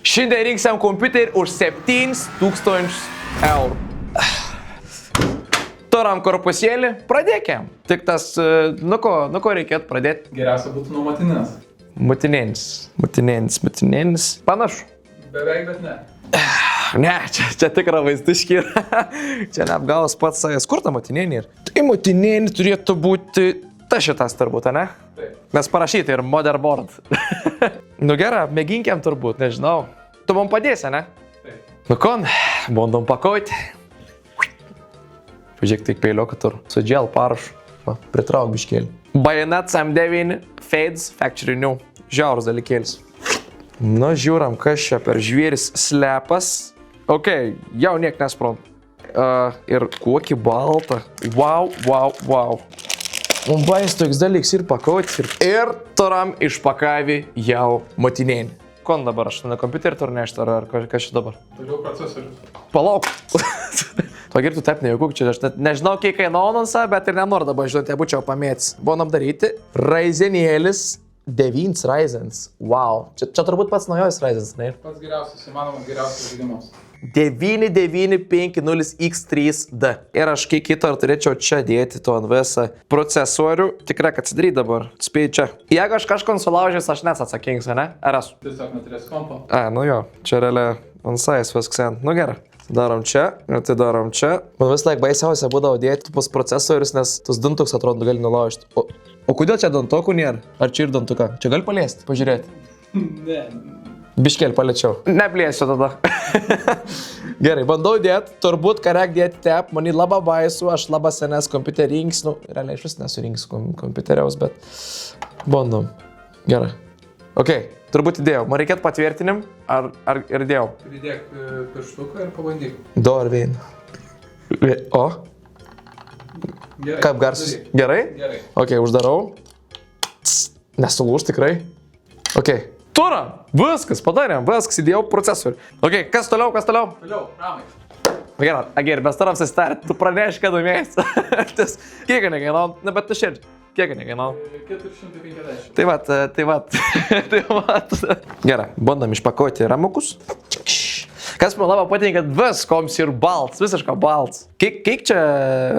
Šiandien rinksiam kompiuterį už 7000 eurų. Turam korpusėlį, pradėkėm. Tik tas, nuo ko reikėtų pradėti? Geriausia būtų nuo motinės. Motinėnis. Panašu. Beveik, bet ne. Ne, čia tikra vaizdiški. Čia neapgalas pats savęs. Kur ta motinėnė? Tai motinėnė turėtų būti ta šitas turbūt, ne? Taip. Nes parašyta ir motherboard. Nu gerai, mėginkiam turbūt, nežinau. Tu man padėsi, ne? Taip. Nu kon, bandom pakauti. Pažiūrėk, tik peiliuką tur. Su gel parašu. Pritrauk biškėlį. Bayonet M9 Fades Factory New. Žiaurus dalykėlis. Nu, žiūram, kas čia per žvėris slepas. Ok, jau niek nesprantu. Ir kokį baltą. Wow. Man bais toks dalyks ir pakauti. Ir turam išpakavi jau motinėnį. Kon dabar, aš na kompiuterį turiu nešti, ar kas čia dabar? Toliau procesorius. Palauk. Pagirtų taip nejaukuk, čia aš nežinau, kiek kainavo anonsą, bet ir nenoriu dabar, žinot, būčiau pamėts. Buvom apdaryti. Ryzenėlis 9 Ryzens. Wow. Čia turbūt pats naujojus Ryzens, ne? Pats geriausias, įmanomas geriausias žaidimas. 9950X3D. Ir aš kiek kitą turėčiau čia dėti to NVS procesorių. Tikrai, kad atsidaryt dabar. Spėjai čia. Jeigu aš kažką sulaužęs, aš nes atsakingas, ne? Ar esu? Tiesiog neturės kompo. Nu jo. Čia realiai ansais viskas. Nu gerai. Darom čia, ir tai darom čia. Man vis laik baisiausia būdavo dėti pas procesorius, nes tus dantukus atrodo gali nulaužti. O kodėl čia dantokų nėra? Ar čia ir dantuką? Čia gali paliesti? Pažiūrėti. Ne. Biškėlį paliečiau. Neplėsiu tada. Gerai, bandau dėti. Turbūt ką reik dėti tep. Manį labai baisu, aš labai senes kompiuterį rinks. Nu, realiai iš vis nesurinksiu kompiuteriaus, bet bandom. Gerai. Ok, turbūt įdėjau. Man reikėtų patvirtinim, ar ir dėjau? Pridėk pirštuką ir pabandyk. Du ar vien. O? Gerai. Kaip garsus? Gerai? Gerai. Ok, uždarau. Nesulūž tikrai. Ok. Turam! Viskas, padarėm. Viskas, įdėjau procesorių. Ok, kas toliau? Toliau, ramai. Gerai, mes turim susitarti. Tu pranešk, kad domėjai. Kiek nekainau? Ne, bet tu širdžiai. Kiek nekainau? 450. Tai vat. Gerai, bandom išpakuoti ramukus. Kas man labai patinka, kad viskoms ir balts, visiškai balts. Kiek čia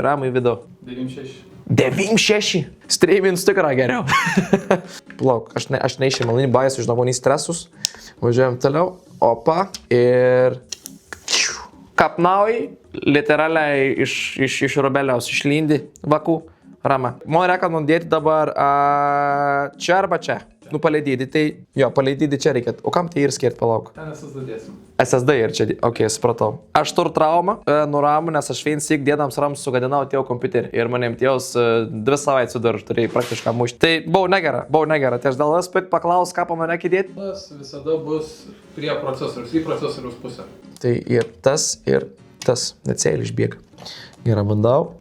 ramai vidau? 96. 96. Streamins tikrai geriau. Plauk, aš neišiu malonį baisų, žinau, nei stresus. Važiuojam toliau. Opa. Ir kapnauji, literaliai iš rubeliaus išlindi vakų. Rama. Man reikia nudėti dabar čia arba čia. Nu, paleidyti, tai jo, paleidyti čia reikėtų. O kam tai ir skirti, palauk? Ten SSD dėsim. SSD ir čia, ok, supratau. Aš turiu traumą, nuramu, nes aš viensyk dėdams rams sugadinau tėvo kompiuterį. Ir manim tėvos 2 savaitės dar turėjai praktiškai mušti. Tai buvau negera. Tai aš dėl aspekt paklaus, ką man reikia dėti. Tas visada bus prie procesorius, į procesorius pusę. Tai ir tas, neatsėlį išbėga. Gerai, bandau.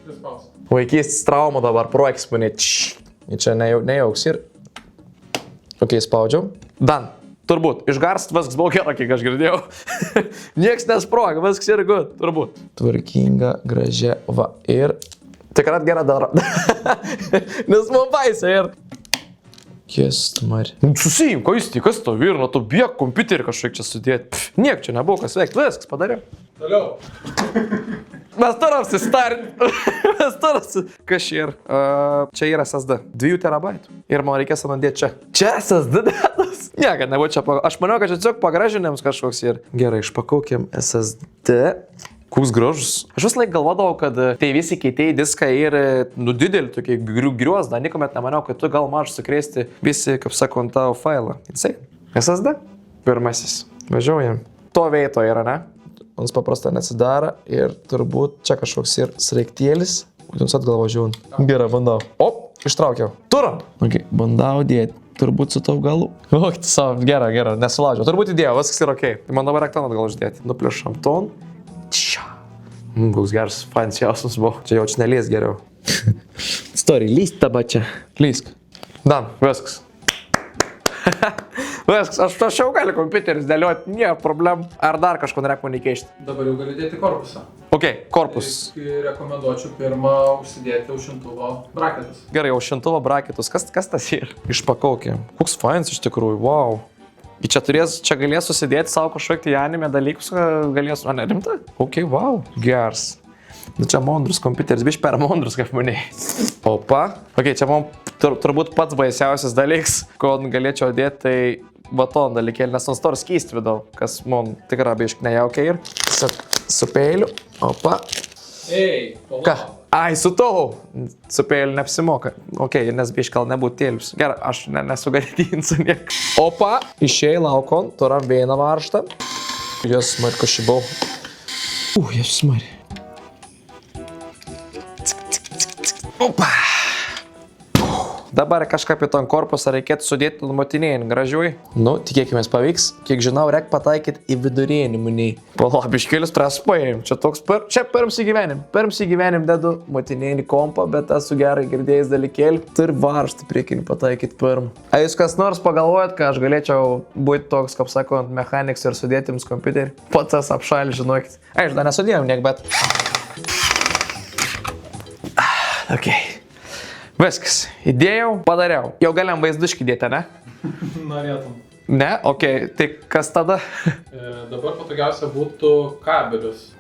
Prispaus. Vaikys traumą dabar, projekis mane. Ir čia nejauks ir... Ok, spaudžiau. Dan, turbūt, išgarst viskas buvo gerai, kiek aš girdėjau. Nieks nesproga, viskas yra good, turbūt. Tvarkinga, gražia, va, ir... Tikrai gerą daro. Nes man baisa ir... Kėst, Mari. Susijim, kas to virna, tu biek kompiuterį kažkaip čia sudėti. Niek čia nebuvo kas veikti, viskas padarė. Toliau. Mes turim susitarti. Kas čia yra? Čia yra SSD. 2 terabaitų. Ir man reikės anandėti čia. Čia SSD dėtas? Niekad nebuvo čia pagal. Aš maniau, kad čia tiesiog pagražinėms kažkoks ir. Gerai, išpakaukiam SSD. Koks gražus. Aš vis laik galvodavau, kad tai visi keitėjai diską ir didelį tokį griuozdą. Nikomet nemaniau, kad tu gal maž sukrėsti visi, kaip sakant, tavo failą. Jisai. SSD. Pirmasis. Važiuojam. To veito yra, ne? Mums paprastai nesidaro ir turbūt čia kažkoks ir sraiktėlis. Jums atgalvo žiūrint. Gerai, bandau. O, ištraukiau. Turam. Ok, bandau dėti. Turbūt su tau galu. O, savo, gerai, nesulaužiau. Turbūt įdėjau, viskas yra ok. Man dabar rektoną atgal uždėti. Nupliešam ton. Čia. Koks geras, fansiausias buvo. Čia jau čia nelies geriau. Story, lyst taba čia. Lysk. Dan, viskas. Viskas, aš jau galiu kompiuteris dėlioti, nėra problem. Ar dar kažko nereikia man įkeišti? Dabar jau gali dėti korpusą. Ok, korpus. Rekomenduočiau pirmą užsidėti aušintuvo braketus. Gerai, aušintuvo braketus. Kas tas yra? Išpakaukėm. Koks fainas iš tikrųjų, wow. Čia galės susidėti savo kažkokį anime dalykus, galės, o ne, rimta? Ok, wow, geras. Nu čia mondrus kompiuteris, biš per mondrus, kaip maniai. Opa. Ok, čia man turbūt pats baisiausias dalykas, ko galėčiau dėti, tai baton dalykėlį, nes nors tor skyst vidau, kas man tikrai bišk nejaukia ir su peiliu. Opa. Ei, palauk. Ką? Ai, su tau. Su peiliu neapsimoka. Ok, nes bišk gal nebūtų tėlius. Gerai, aš nesugadinsiu niek. Opa, išėjai laukon, turam vieną varštą. Jos smari kažibau. Jos smari. Opa. Dabar kažką apie ton korpusą reikėtų sudėti motinėnį gražiui. Nu, tikėkime pavyks. Kiek žinau, reikia pataikyti į vidurienį munį. Palabiškėlius traspaėjim. Čia toks čia pirms įgyvenim dedu motinėnį kompą, bet esu gerai girdėjęs dalykėlį. Turi varštą priekinį pataikyti pirm. A jūs kas nors pagalvojat, ką aš galėčiau būti toks, kaip sakant, mechaniks ir sudėti jums kompiuterį? Pats apšalį, žinokit. Aš dar nesudėjom niek, bet... Ok. Viskas. Įdėjau, padariau. Jau galiam vaizduškį dėti, ne? Norėtum. Ne? Ok. Tai kas tada? Dabar patogiausia būtų kabelius.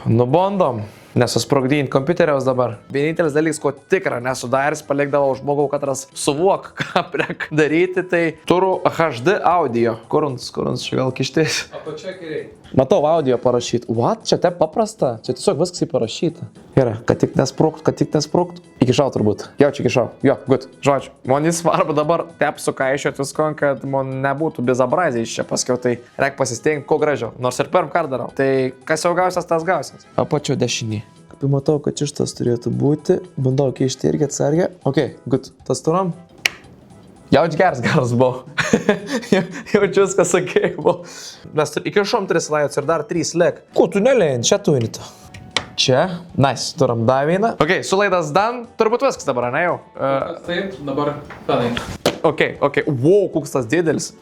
Nubondom. Nesusprogdinti kompiuteriaus dabar. Vienintelis dalykas, ko tikrą nesudarys, palikdavau žmogau, kad suvok, ką reik daryti, tai turiu HD audio. Kuruns čia gal kištis? Apačia kairiai. Matau audio parašyti. What? Čia taip paprasta. Čia tiesiog viskas įparašyta. Gerai, kad tik nesprūktų. Įkišau turbūt. Jau čia įkišau. Jo, good. Žodžiu. Man jis svarbu dabar tepsiu kaišėti visko, kad man nebūtų bezabrazija iš čia paskiau. Tai reik pasistengti kuo gražiau. Nors ir pirm kart darau. Tai kas jau gausias, tas gausias. Apačio dešinį. Kaip matau, kad šitas turėtų būti. Bandau keišti irgi atsargiai. Ok, good. Tas turam. Jauč geras buvo. Jaučiu viską sakėjai buvo. Mes įkišom 3 slajus ir dar 3 lėk. Ko tu nelėjai? Čia tu įnito. Čia. Nice. Turam dar vieną. Ok, sulaidas dan. Turbūt viskas dabar, ne jau? Taip, dabar fenai. Ok. Wow, koks tas didelis.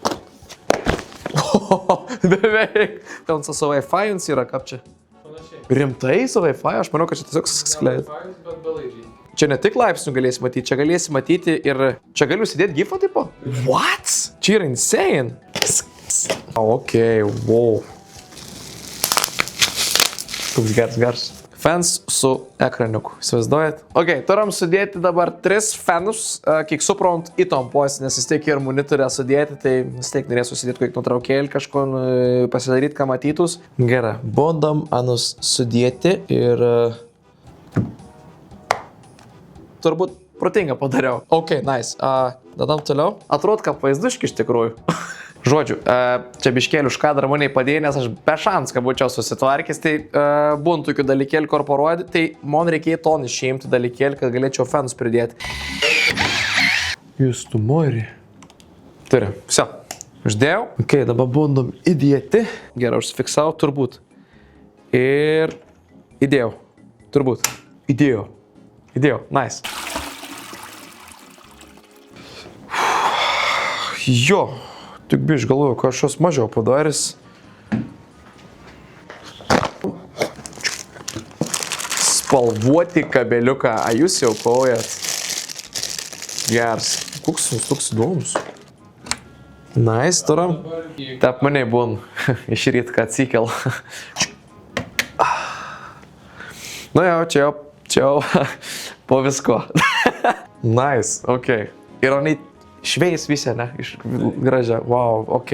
Beveik. Ten su Wi-Fi yra kaip čia. Panašiai. Rimtai su Wi-Fi? Aš manau, kad čia tiesiog skleidė. Bet belaidžiai. Čia ne tik laipsnių galėsi matyti, čia galėsi matyti ir... Čia galiu sėdėti gifą tipo? What? Čia yra insane. Ok, wow. Toks geras. Fans su ekraniuku. Įsivaizduojat? Ok, turim sudėti dabar 3 fanus, kiek suprant įtampos, nes vis tiek ir monitorę sudėti, tai vis tiek norėsiu sudėti kokį nutraukėlį kažko pasidaryti, ką matytus. Gerai, bandom anus sudėti ir... Turbūt protinga padariau. Ok, nice. Dadam toliau. Atrodo, kaip vaizduški iš tikrųjų. Žodžiu, čia biškėlių už kadrą mane padėjo, nes aš be šans, kad būčiau susitvarkęs, tai būtų tokių dalykėlių korporuoti, tai man reikėjo ton išimti dalykėlį, kad galėčiau fanus pridėti. Jūs tu mori. Turi. Vse. Uždėjau. Ok, dabar bandom įdėti. Gerai, užsifiksau, turbūt. Ir įdėjau. Turbūt. Įdėjau. Nice. Jo, tik biš galvoju, kad aš mažiau padarys. Spalvuoti kabeliuką, a jūs jau kovojat. Geras. Koks jums toks įdomus. Nice, turam. Taip mane būn. Iš ryt, kad atsikel. Nu jau, čia jau po visko. Nice, ok. Ir anai šveis visi, ne? Iš gražia. Wow, ok.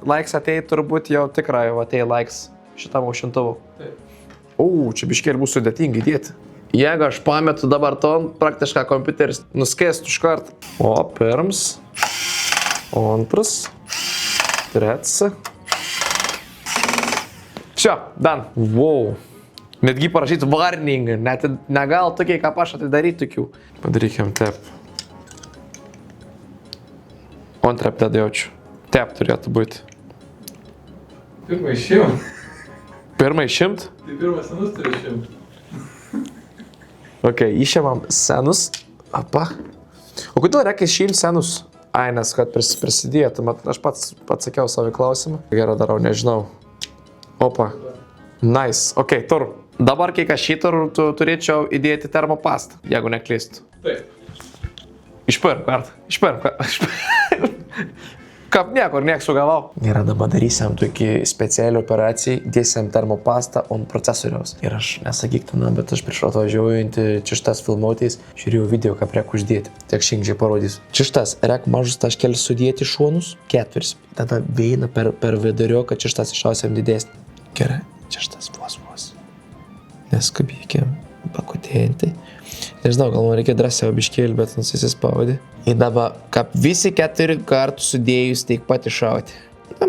Likes atei turbūt jau tikrai atei likes šitam aušintuvu. Taip. Čia biškėlį bus sudėtingai dėti. Jeigu aš pametu dabar ton, praktiškai kompiuteris nuskėstų iš karto. O, pirms. Antras. Trečia. Šio, dan. Wow. Netgi parašyti warning, net negal tokiai, ką aš atidaryti tokių. Padarykim tep. On trep tada jaučiu. Tep turėtų būti. Pirmą išimt. Pirmą išimt? Tai pirmas senus turi išimt. Ok, išėmam senus. Apa. O kodėl reikia išimti senus? Ai, nes kad prisidėtų. Aš pats sakiau savo klausimą. Gerai darau, nežinau. Opa. Nice. Ok, tur. Dabar, kai aš šitur turėčiau įdėti termopastą, jeigu neklystu. Taip. Išpirm kartą. Kap niekur, nieks sugalau. Gerai, dabar darysim tokį specialią operaciją, dėsim termopastą ant procesoriaus. Ir aš nesakyk ten, bet aš prieš atvažiuojant čia šitas filmuotis, žiūrėjau video, kaip reik uždėti. Tiek šiandien parodysiu. Čia šitas reik mažus taškelis sudėti šonus, 4. Tada veina per vidurio, kad čia šitas išausiam didesnį. Gerai, čia šitas vos. Neskubėkim, pakutėjantį. Nežinau, gal man reikia drąsiau biškėlį, bet nusisispaudė. Ir dabar, kaip visi 4 kartų sudėjus, taip pat iššauti.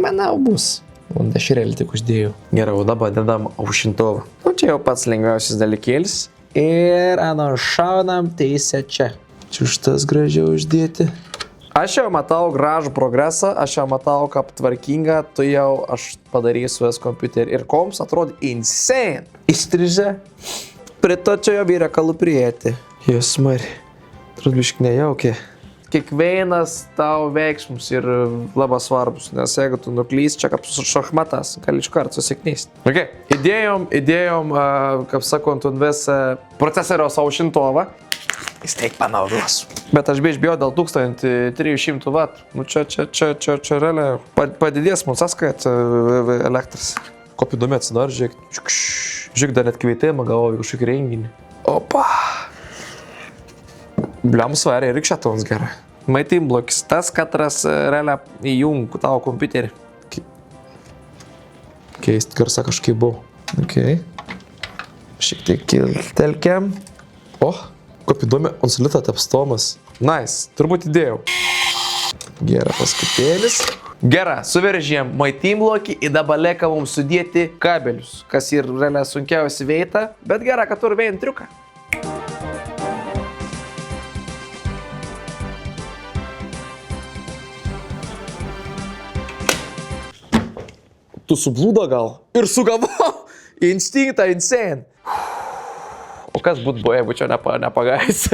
Manau, bus. O dešrelį tik uždėjau. Gerai, o dabar dedam aušintuvą. Čia jau pats lengviausias dalykėlis. Ir šaunam teisę čia. Čia šitas gražiau uždėti. Aš jau matau gražų progresą, aš jau matau, kaip tvarkinga, tu jau aš padarysiu kompiuterį. Ir komps atrodo insane. Įstrižė. Prie to čia jau yra kalų priėti. Jos mari. Turbūt biškai nejaukiai. Kiekvienas tavo veiksmus yra labai svarbus, nes jeigu tu nuklys čia kaip su šachmatas, gali iš karto susiknysti. Okay. Įdėjom, kaip sakant, vis procesoriaus aušintovą. Jis teik panaudos. Bet aš bijau dėl 1300 W. Nu čia realiai padidės mūsų sąskaita elektras. Kopį įdomi atsidar, žiūrėk, dar net kvietimą gavau kažkokį renginį. Opa! Bliam svarė ir šitons gerai. Maitim blokis. Tas katras realiai įjungų tavo kompiuterį. Keist garsą kažkaip buvo. Ok. Šiek tiek kiltelkiam. O, kopį įdomi, onsolita tepstomas. Nice, turbūt įdėjau. Gerai, paskutėlis. Gerai, suveržėm maitim blokį ir dabar lieka mums sudėti kabelius, kas ir realiai sunkiausia veita, bet gerai, kad turi vein triuką. Tu sublūdo gal? Ir sugavau! Instinktą insane. O kas būtų buvo, jeigu čia nepagais?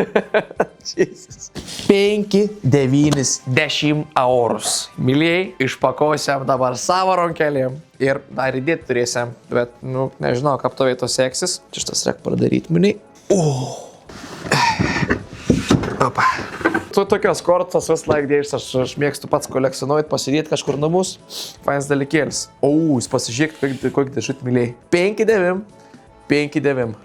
5, 9, 10 eurus. Mylėjai, išpakosiam dabar savo ronkelėm. Ir dar įdėti turėsim, bet, nežinau, kaip to vietos seksis. Čia šitas reik padaryti maniai. Opa. Tu tokios kortos vis laik dėžs, aš mėgstu pats kolekcionuoti, pasidėti kažkur namus. Fainas dalykėlis. Jūs pasižiūrėkit, kokį dėžut mylėjai. 5, 9, 5, 9.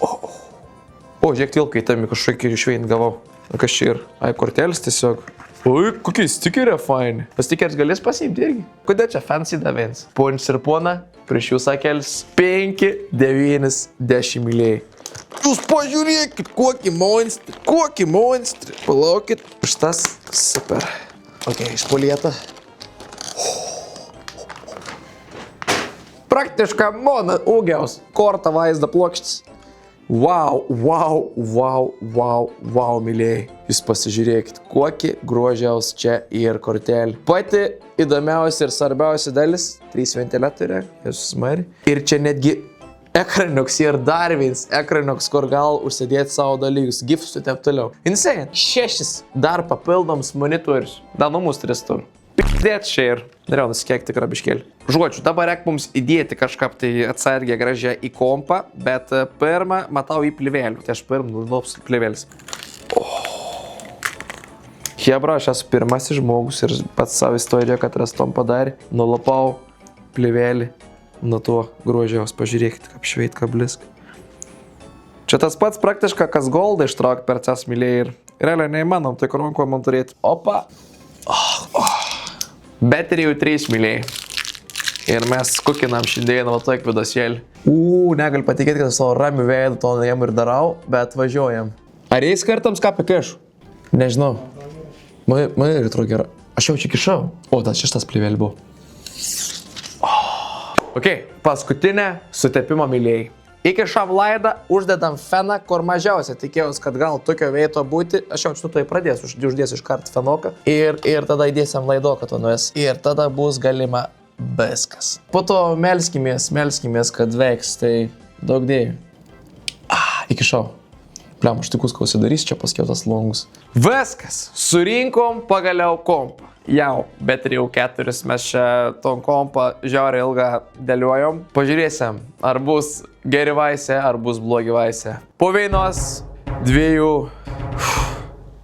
O, žiūrėk, tilkai tami kažkokį švein gavau. Kas čia ir? Ai, kortelis tiesiog. Oi, kokie stikeriai faini. Stikeris galės pasiimti irgi. Kodėl čia fancy davins? Ponis ir pona, prieš jūsų kelis 5, 9, 10 mylėjai. Jūs pažiūrėkit, kokį monstrį. Palaukit. Šitas super. Ok, išpolieta. Praktiška mona ūgiaus. Korta vaizda plokštis. Wow, mylėjai. Jūs pasižiūrėkit, kokį grožiaus čia ir kortelį. Pati įdomiausia ir svarbiausia dalis, 3 ventiliatoriai, jūs smari. Ir čia netgi ekraniuks ir dar vienas ekraniuks, kur gal užsidėti savo dalykus, gifus ir taip toliau. Insane. 6 dar papildoms monitorius. Dar numus 3 turi. Pidėt čia ir norėjau nusikėkti tikrą biškėlį. Žodžiu, dabar reik mums įdėti kažkap tai atsargiai gražiai į kompą, bet pirmą matau į plėvėlių. Tai aš pirmą nulopsiu plėvėlis. Hebra, aš esu pirmasis žmogus ir pats savo istoriją, kad rastom padarė. Nulopau plėvėlį nuo to grožiaus. Pažiūrėkit, kaip šveit, kaip blisk. Čia tas pats praktiška, kas goldą ištrauk per cas mylėjai ir realiai neįmanom, tai kronko man turėti. Opa! Bet ir jau 3 mylėjai. Ir mes kukinam šiandieną va tokį vidosėlį. Negaliu patikėti, kad savo ramių veidą to jam ir darau, bet važiuojam. Ar eis kartams ką pakišu? Nežinau. Man ir atrodo gerai. Aš jau čia kišau. O, tas šeštas plėvėlį buvo. Ok, paskutinė sutepimo mylėjai. Iki šavlaidą uždedam feną, kur mažiausiai tikėjus, kad gal tokio veito būti. Aš jau štai pradėsiu, uždėsiu iš karto fenoką. Ir tada įdėsim laidoką to nuės. Ir tada bus galima viskas. Po to melskimės, kad veiks. Tai daug dėjų. Iki šau. Pliam, aš tikus klausidarys, čia paskiautas longus. Viskas. Surinkom pagaliau kompą. Jau, bet ir jau 4 mes čia ton kompą žiauriai ilgą dėliojom. Pažiūrėsim, ar bus geri vaisė, ar bus blogi vaisė. Po vienos, 2,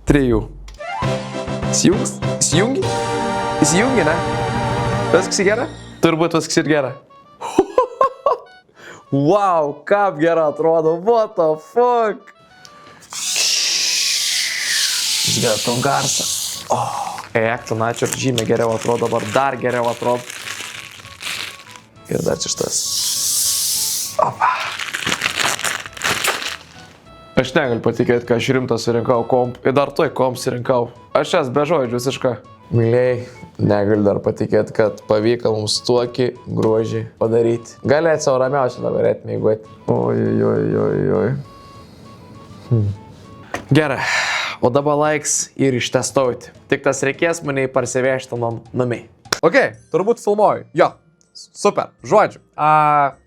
3. Įsijungi? Įsijungi, ne? Viskas gerai? Turbūt viskas ir gerai. Wow, kaip gerai atrodo, what the fuck. Išgėda tom garsą. Action Nature žymiai geriau atrodo, dabar dar geriau atrodo. Ir dar čia šitas. Opa. Aš negaliu patikėti, kad aš rimtas surinkau komp. Ir dar toj komp surinkau. Aš jas be žodžių visiškai. Myliai, negaliu dar patikėti, kad pavyko mums tokį grožį padaryti. Galėt savo ramiausiai dabar etmėguoti. Oi. Gerai, o dabar laiks ir ištestauti. Tik tas reikės mane parsivežti namiai. Ok, turbūt filmuoju. Jo. Super, žodžiu.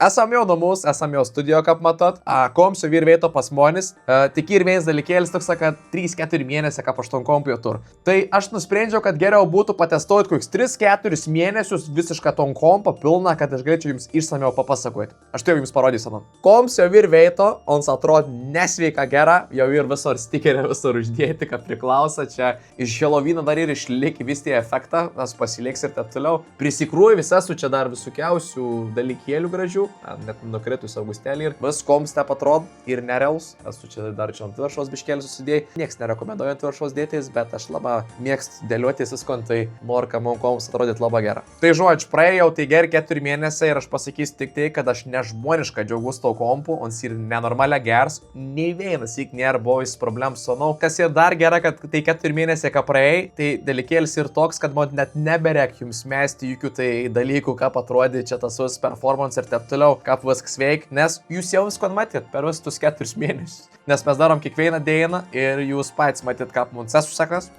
Esam jau namus, esam jau studijo, kaip matot. Komsiu vyrveito pas monis. Tik ir vienas dalykėlis toks, kad 3-4 mėnesiai, kaip 8 kompijo tur. Tai aš nusprendžiau, kad geriau būtų patestuoti kokius 3-4 mėnesius visišką ton kompą pilną, kad aš galėčiau jums išsamiau papasakoti. Aš tai jau jums parodysiu. Komsiu vyrveito, ons atrodo nesveika gera, jau ir visur stikerį visur uždėti, kad priklauso. Čia iš Helovino dar ir išlieki vis tie efektą, tas pasiliks ir taip toliau. Prisikrūju visas su čia dar visokiausių dalykėlių gražių, net nukritus augustelį ir vis koms tep atrodo ir nerealus. Esu čia dar čia ant viršos biškelį susidėjai. Niekas nerekomenduoja ant viršos dėtis, bet aš labai mėgstu dėliuotis viskon, tai noriu, kad man koms atrodyt labai gerą. Tai žodžiu, praėjau tai geri 4 mėnesiai ir aš pasakysiu tik tai, kad aš nežmoniškai džiaugus tau kompu, on ir nenormalia gers, nei vienas įk nėra buvęs problemų su nau. Kas ir dar gera, kad tai 4 mėnesiai, ką praėjai, tai dalykėlis ir toks, kad man net neberek jums mesti jokių tai dalykų, kaip atrodė čia tas vis performance ir taip toliau, kaip viskas veik, nes jūs jau visko matyt per visus 4 mėnesius. Nes mes darom kiekvieną dieną ir jūs patys matyt, kaip mums sekas.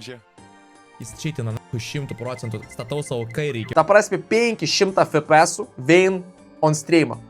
Jis čytina 100%, statau savo kairį. Ta prasme 500 FPS vien on streamą.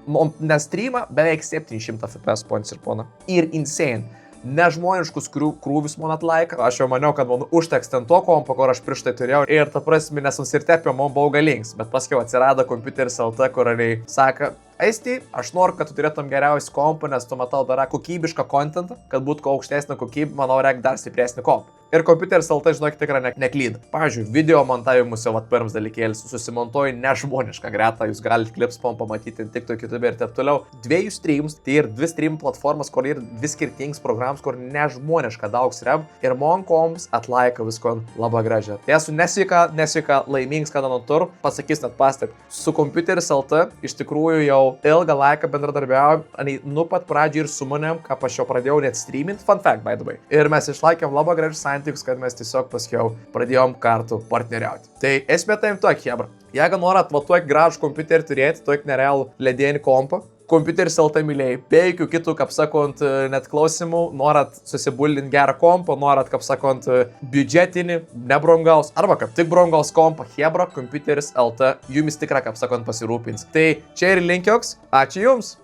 Ne streamą, beveik 700 FPS points ir pona. Ir insane. Nežmoniškus krūvius man atlaika. Aš jau maniau, kad man užteks ten to kompo, kur aš prieš tai turėjau. Ir ta prasme, nes ir tepio man buvo galingas. Bet paskui atsirado kompiuteris LT, kur realiai sako, Aisti, aš noriu, kad tu turėtum geriausią kompą, nes tu matau dar kokybišką kontentą, kad būtų kuo aukštesnė kokybė, manau, reikia dar stipresnį kompą. Ir kompiuteris LT, žinok, tikrai neklyda. Pavyzdžiui, video montavimus jau pirmas dalykėlis, susimontuoju nežmonišką gretą, jūs galite klipspom pamatyti tik to YouTube ir taip toliau. 2 streams, tai ir 2 stream platformas, kur ir 2 skirtingas programs, kur nežmoniška daug sreb ir man komps atlaika visko labai gražiai. Tai esu nesveika laimingas, kada nuo tur, pasakys net pasteb. Su kompiuteris LT iš tikrųjų jau ilgą laiką bendradarbiaujam, nuo pat pradžių ir su manim, ką aš jau pradėjau net streamint, fun fact, by the way. Ir mes išlaikėm labai gražius santykius, kad mes tiesiog paskiau pradėjom kartu partneriauti. Tai esmė taim tokia, hebra. Jeigu norat va tokį gražų kompiuterį turėti, tokį nerealų ledinį kompą, kompiuteris LT myliai, be jokių kitų, kaip sakant, net klausimų, norat susibuldinti gerą kompą, norat, kaip sakant, biudžetinį, nebrangaus, arba kaip tik brangaus kompą, hebra, kompiuteris LT, jumis tikrai, kaip sakant, pasirūpins. Tai čia ir linkiuoks, ačiū jums.